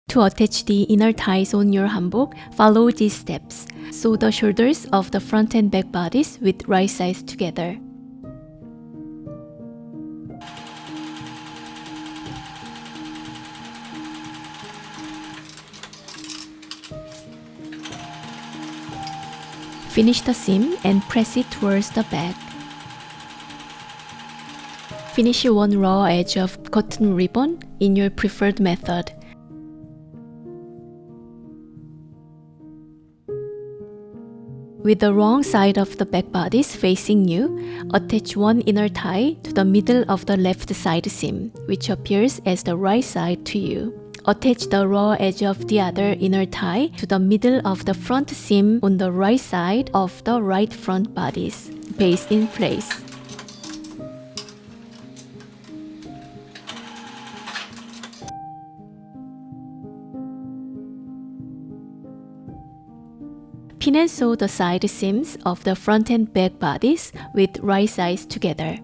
To attach the inner ties on your hanbok, follow these steps. Sew the shoulders of the front and back bodies with right sides together. Finish the seam and press it towards the back. Finish one raw edge of cotton ribbon in your preferred method. With the wrong side of the back bodice facing you, attach one inner tie to the middle of the left side seam, which appears as the right side to you. Attach the raw edge of the other inner tie to the middle of the front seam on the right side of the right front bodice. Baste in place. Pin and sew the side seams of the front and back bodies with right sides together.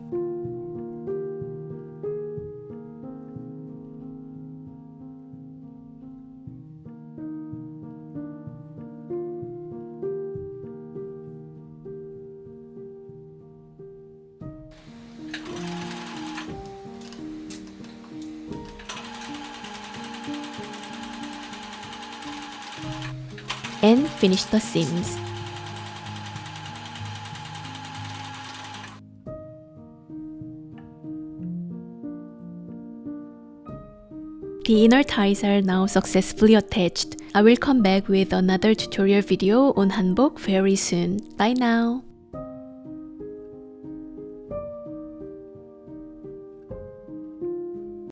And finish the seams. The inner ties are now successfully attached. I will come back with another tutorial video on hanbok very soon. Bye now!